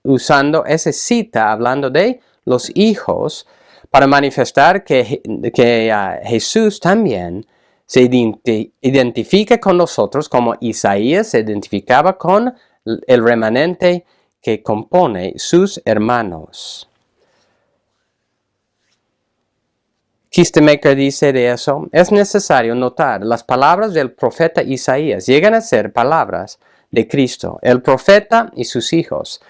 usando esa cita, hablando de los hijos, para manifestar que Jesús también se identifica con nosotros como Isaías se identificaba con el remanente que compone sus hermanos. Kistemaker dice de eso, es necesario notar las palabras del profeta Isaías llegan a ser palabras de Cristo, el profeta y sus hijos.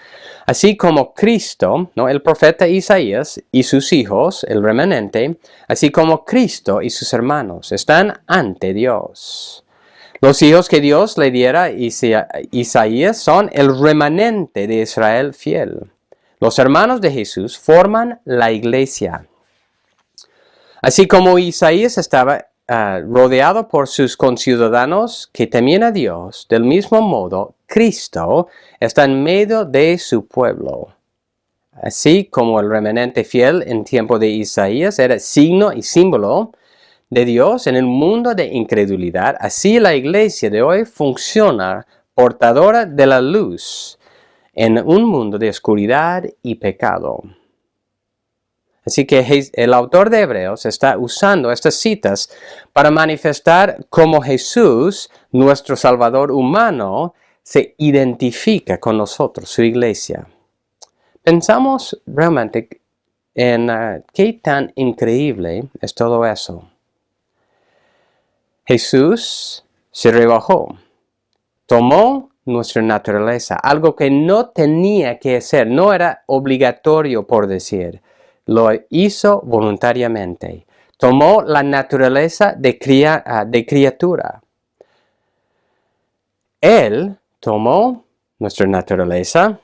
Así como Cristo, ¿no? El profeta Isaías y sus hijos, el remanente, así como Cristo y sus hermanos, están ante Dios. Los hijos que Dios le diera a Isaías son el remanente de Israel fiel. Los hermanos de Jesús forman la iglesia. Así como Isaías estaba rodeado por sus conciudadanos que temían a Dios, del mismo modo, Cristo está en medio de su pueblo. Así como el remanente fiel en tiempo de Isaías era signo y símbolo de Dios en el mundo de incredulidad, así la iglesia de hoy funciona portadora de la luz en un mundo de oscuridad y pecado. Así que el autor de Hebreos está usando estas citas para manifestar cómo Jesús, nuestro Salvador humano, se identifica con nosotros, su iglesia. Pensamos realmente en qué tan increíble es todo eso. Jesús se rebajó, tomó nuestra naturaleza, algo que no tenía que hacer, no era obligatorio por decir, lo hizo voluntariamente. Tomó la naturaleza de criatura. Él tomó nuestra naturaleza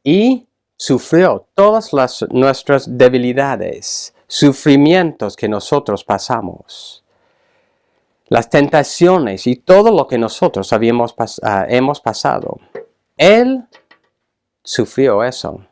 y sufrió todas nuestras debilidades, sufrimientos que nosotros pasamos, las tentaciones y todo lo que nosotros hemos pasado. Él sufrió eso.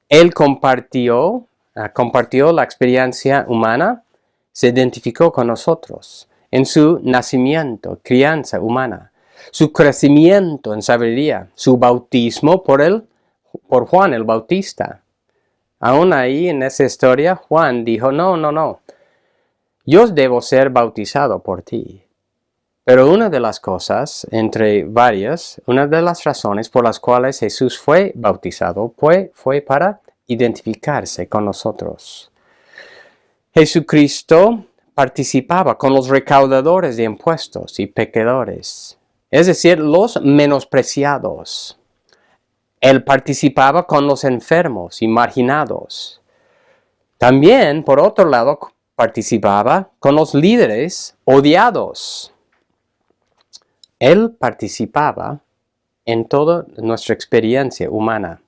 Él compartió la experiencia humana, se identificó con nosotros en su nacimiento, crianza humana, su crecimiento en sabiduría, su bautismo por Juan el Bautista. Aún ahí en esa historia, Juan dijo, no, yo debo ser bautizado por ti. Pero una de las cosas, entre varias, una de las razones por las cuales Jesús fue bautizado fue para identificarse con nosotros. Jesucristo participaba con los recaudadores de impuestos y pecadores, es decir, los menospreciados. Él participaba con los enfermos y marginados. También, por otro lado, participaba con los líderes odiados. Él participaba en toda nuestra experiencia humana.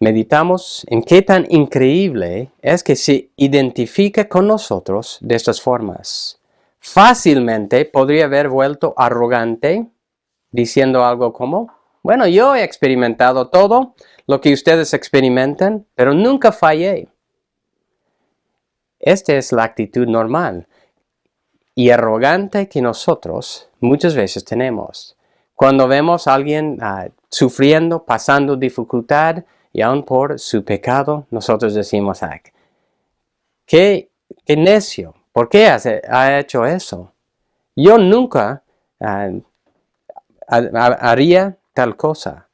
Meditamos en qué tan increíble es que se identifica con nosotros de estas formas. Fácilmente podría haber vuelto arrogante, diciendo algo como, bueno, yo he experimentado todo lo que ustedes experimentan, pero nunca fallé. Esta es la actitud normal y arrogante que nosotros muchas veces tenemos. Cuando vemos a alguien sufriendo, pasando dificultad, y aún por su pecado, nosotros decimos, qué necio, ¿por qué ha hecho eso? Yo nunca haría tal cosa.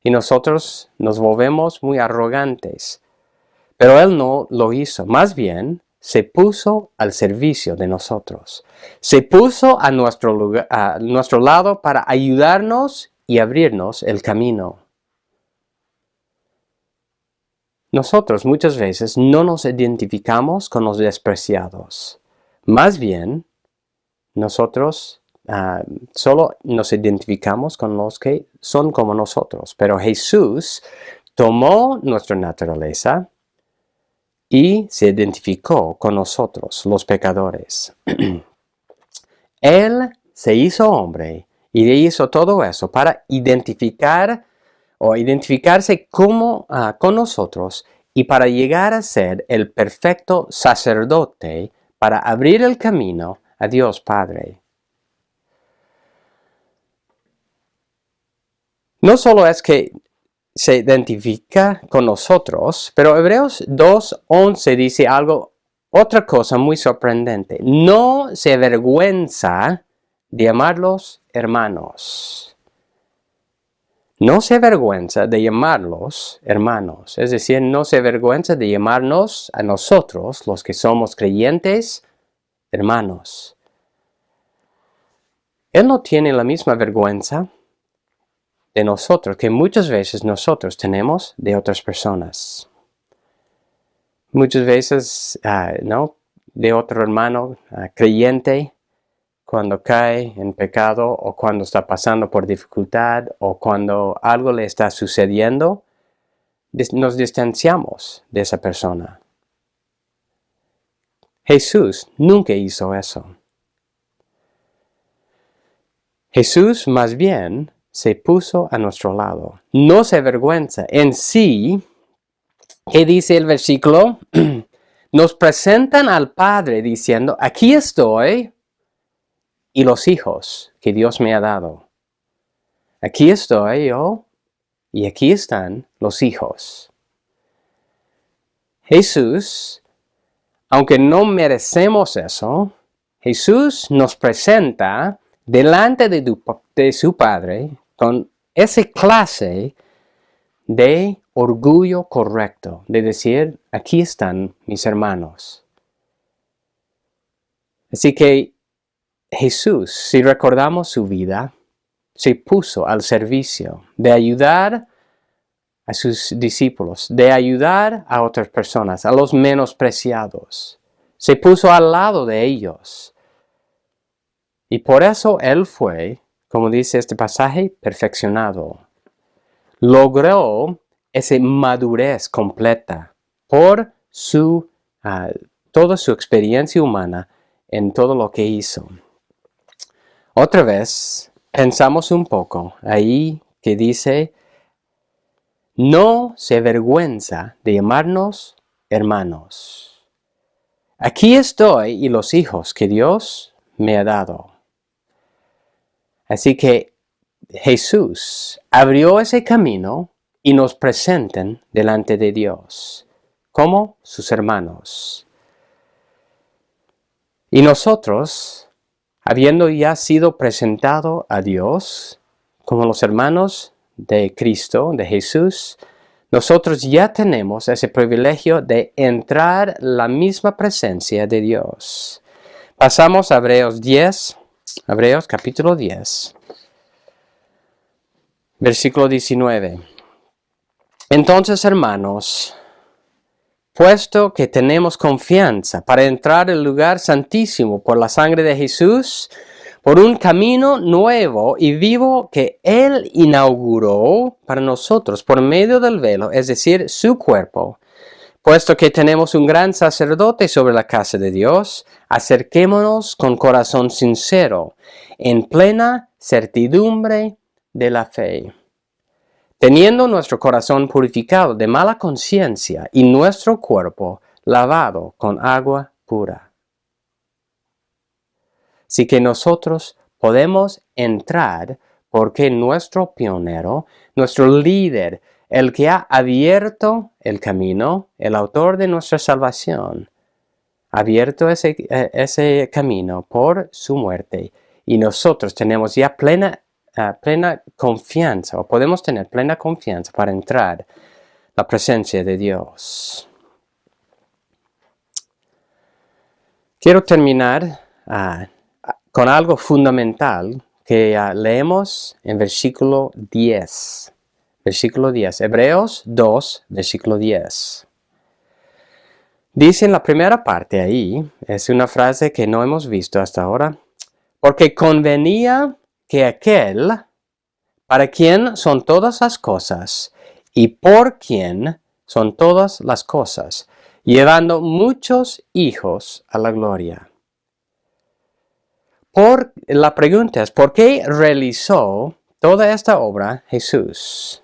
Y nosotros nos volvemos muy arrogantes. Pero Él no lo hizo, más bien se puso al servicio de nosotros. Se puso a nuestro lado para ayudarnos y abrirnos el camino. Nosotros muchas veces no nos identificamos con los despreciados. Más bien, nosotros solo nos identificamos con los que son como nosotros. Pero Jesús tomó nuestra naturaleza y se identificó con nosotros, los pecadores. Él se hizo hombre y hizo todo eso para identificarse con nosotros y para llegar a ser el perfecto sacerdote para abrir el camino a Dios Padre. No solo es que se identifica con nosotros, pero Hebreos 2:11 dice otra cosa muy sorprendente. No se avergüenza de llamarlos hermanos. No se avergüenza de llamarlos hermanos. Es decir, no se avergüenza de llamarnos a nosotros, los que somos creyentes, hermanos. Él no tiene la misma vergüenza de nosotros que muchas veces nosotros tenemos de otras personas. Muchas veces, de otro hermano creyente, cuando cae en pecado o cuando está pasando por dificultad o cuando algo le está sucediendo, nos distanciamos de esa persona. Jesús nunca hizo eso. Jesús más bien se puso a nuestro lado. No se avergüenza. En sí, ¿qué dice el versículo? Nos presentan al Padre diciendo, aquí estoy y los hijos que Dios me ha dado. Aquí estoy yo y aquí están los hijos. Jesús, aunque no merecemos eso, Jesús nos presenta delante de su Padre con esa clase de orgullo correcto, de decir, aquí están mis hermanos. Así que Jesús, si recordamos su vida, se puso al servicio de ayudar a sus discípulos, de ayudar a otras personas, a los menospreciados. Se puso al lado de ellos. Y por eso Él fue, como dice este pasaje, perfeccionado. Logró esa madurez completa por toda su experiencia humana en todo lo que hizo. Otra vez, pensamos un poco ahí que dice, no se avergüenza de llamarnos hermanos. Aquí estoy y los hijos que Dios me ha dado. Así que Jesús abrió ese camino y nos presentan delante de Dios como sus hermanos. Y nosotros, habiendo ya sido presentado a Dios como los hermanos de Cristo, de Jesús, nosotros ya tenemos ese privilegio de entrar en la misma presencia de Dios. Pasamos a Hebreos capítulo 10. Versículo 19. Entonces, hermanos, puesto que tenemos confianza para entrar al lugar santísimo por la sangre de Jesús, por un camino nuevo y vivo que Él inauguró para nosotros por medio del velo, es decir, su cuerpo, puesto que tenemos un gran sacerdote sobre la casa de Dios, acerquémonos con corazón sincero, en plena certidumbre de la fe, teniendo nuestro corazón purificado de mala conciencia y nuestro cuerpo lavado con agua pura. Así que nosotros podemos entrar porque nuestro pionero, nuestro líder, el que ha abierto el camino, el autor de nuestra salvación, ha abierto ese camino por su muerte. Y nosotros tenemos ya plena confianza, o podemos tener plena confianza para entrar en la presencia de Dios. Quiero terminar con algo fundamental que leemos en versículo 10. Versículo 10. Hebreos 2, versículo 10. Dice en la primera parte ahí, es una frase que no hemos visto hasta ahora, porque convenía que aquel, para quien son todas las cosas, y por quien son todas las cosas, llevando muchos hijos a la gloria. La pregunta es, ¿por qué realizó toda esta obra Jesús?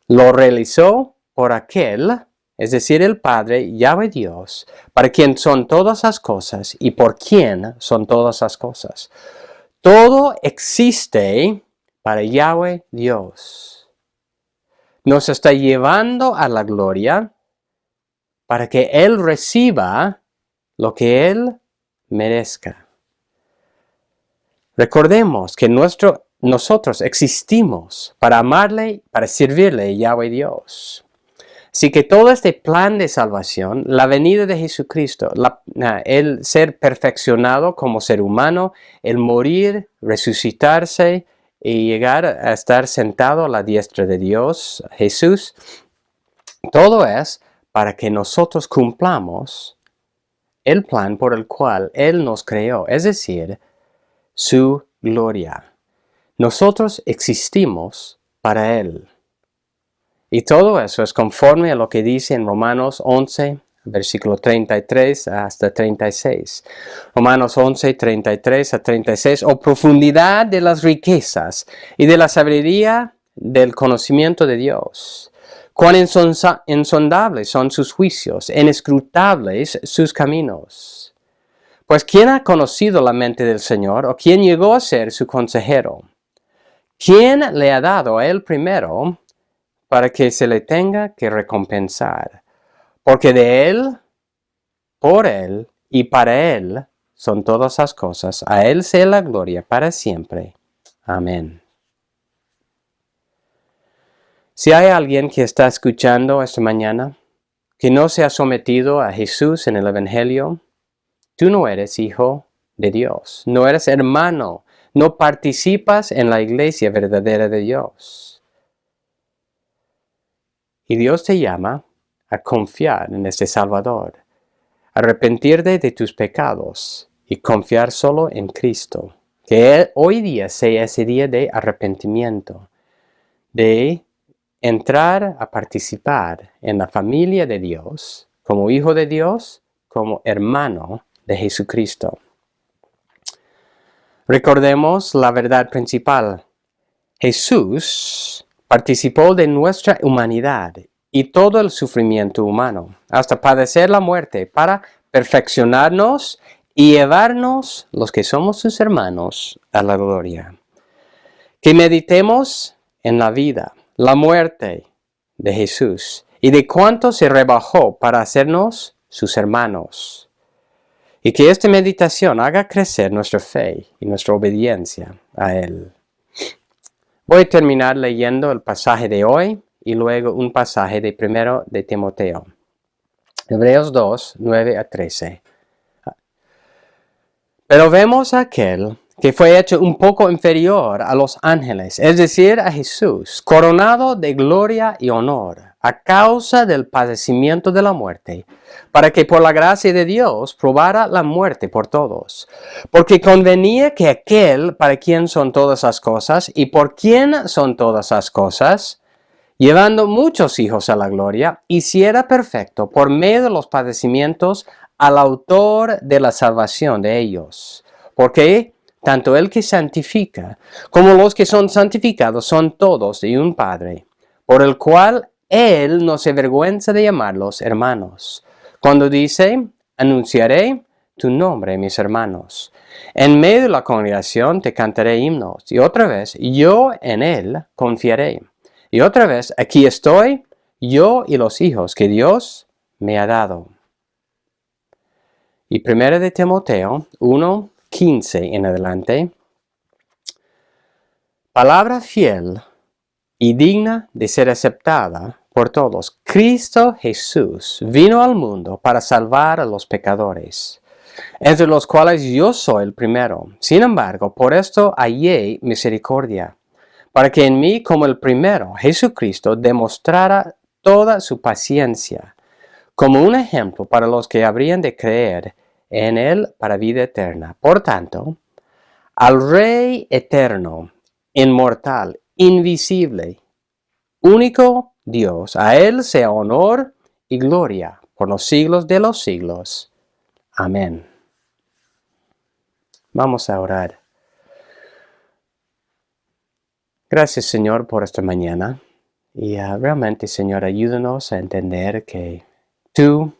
Lo realizó por aquel, es decir, el Padre, Yahweh Dios, para quien son todas las cosas y por quien son todas las cosas. Todo existe para Yahweh Dios. Nos está llevando a la gloria para que Él reciba lo que Él merezca. Recordemos que nosotros existimos para amarle, para servirle a Yahweh Dios. Así que todo este plan de salvación, la venida de Jesucristo, el ser perfeccionado como ser humano, el morir, resucitarse y llegar a estar sentado a la diestra de Dios, Jesús, todo es para que nosotros cumplamos el plan por el cual Él nos creó, es decir, su gloria. Nosotros existimos para Él. Y todo eso es conforme a lo que dice en Romanos 11, versículo 33 hasta 36. Romanos 11, 33 a 36. Oh profundidad de las riquezas y de la sabiduría del conocimiento de Dios. Cuán insondables son sus juicios, inescrutables sus caminos. Pues ¿quién ha conocido la mente del Señor, o quién llegó a ser su consejero? ¿Quién le ha dado a él primero para que se le tenga que recompensar? Porque de él, por él y para él son todas las cosas. A él sea la gloria para siempre. Amén. Si hay alguien que está escuchando esta mañana que no se ha sometido a Jesús en el Evangelio, tú no eres hijo de Dios, no eres hermano, no participas en la iglesia verdadera de Dios. Y Dios te llama a confiar en este Salvador, arrepentirte de tus pecados y confiar solo en Cristo. Que hoy día sea ese día de arrepentimiento, de entrar a participar en la familia de Dios, como hijo de Dios, como hermano de Jesucristo. Recordemos la verdad principal. Jesús participó de nuestra humanidad y todo el sufrimiento humano, hasta padecer la muerte, para perfeccionarnos y llevarnos, los que somos sus hermanos, a la gloria. Que meditemos en la vida, la muerte de Jesús y de cuánto se rebajó para hacernos sus hermanos. Y que esta meditación haga crecer nuestra fe y nuestra obediencia a Él. Voy a terminar leyendo el pasaje de hoy y luego un pasaje de 1 de Timoteo. Hebreos 2, 9 a 13. Pero vemos a aquel que fue hecho un poco inferior a los ángeles, es decir, a Jesús, coronado de gloria y honor, a causa del padecimiento de la muerte, para que por la gracia de Dios probara la muerte por todos. Porque convenía que aquel para quien son todas las cosas y por quien son todas las cosas, llevando muchos hijos a la gloria, hiciera perfecto por medio de los padecimientos al autor de la salvación de ellos. Porque tanto el que santifica como los que son santificados son todos de un Padre, por el cual Él no se avergüenza de llamarlos hermanos. Cuando dice, anunciaré tu nombre, mis hermanos. En medio de la congregación te cantaré himnos, y otra vez, yo en Él confiaré. Y otra vez, aquí estoy, yo y los hijos que Dios me ha dado. Y 1 de Timoteo 1, 15 en adelante. Palabra fiel y digna de ser aceptada por todos. Cristo Jesús vino al mundo para salvar a los pecadores, entre los cuales yo soy el primero. Sin embargo, por esto hallé misericordia, para que en mí, como el primero, Jesucristo demostrara toda su paciencia, como un ejemplo para los que habrían de creer en Él para vida eterna. Por tanto, al Rey eterno, inmortal, invisible, único Dios, a Él sea honor y gloria por los siglos de los siglos. Amén. Vamos a orar. Gracias, Señor, por esta mañana. Y realmente, Señor, ayúdanos a entender que tú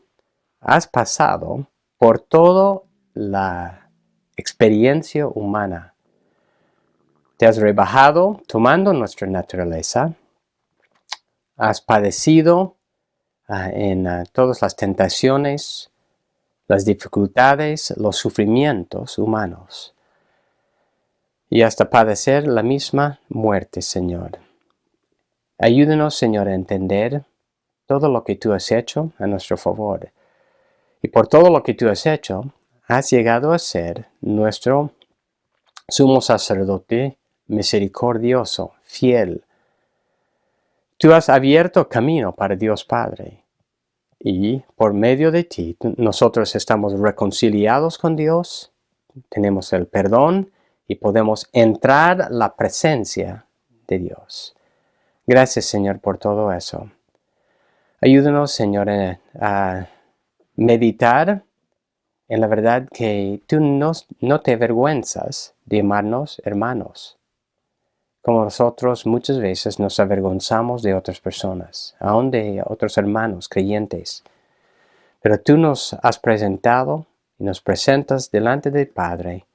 has pasado por toda la experiencia humana. Te has rebajado tomando nuestra naturaleza. Has padecido en todas las tentaciones, las dificultades, los sufrimientos humanos. Y hasta padecer la misma muerte, Señor. Ayúdanos, Señor, a entender todo lo que tú has hecho a nuestro favor. Y por todo lo que tú has hecho, has llegado a ser nuestro sumo sacerdote misericordioso, fiel. Tú has abierto camino para Dios Padre. Y por medio de ti, nosotros estamos reconciliados con Dios, tenemos el perdón y podemos entrar a la presencia de Dios. Gracias, Señor, por todo eso. Ayúdanos, Señor, a meditar en la verdad que tú no te avergüenzas de llamarnos hermanos. Como nosotros muchas veces nos avergonzamos de otras personas, aun de otros hermanos creyentes. Pero tú nos has presentado y nos presentas delante del Padre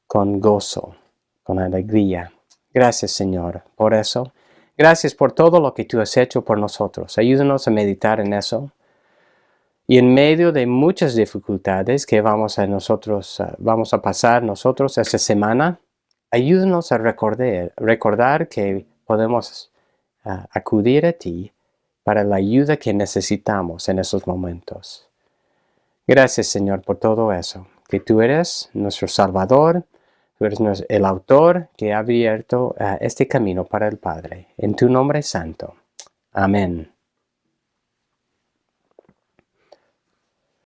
con gozo, con alegría. Gracias, Señor, por eso. Gracias por todo lo que tú has hecho por nosotros. Ayúdanos a meditar en eso. Y en medio de muchas dificultades que vamos a pasar nosotros esta semana, ayúdanos a recordar que podemos acudir a ti para la ayuda que necesitamos en esos momentos. Gracias, Señor, por todo eso, que tú eres nuestro Salvador, tú eres el autor que ha abierto este camino para el Padre. En tu nombre santo. Amén.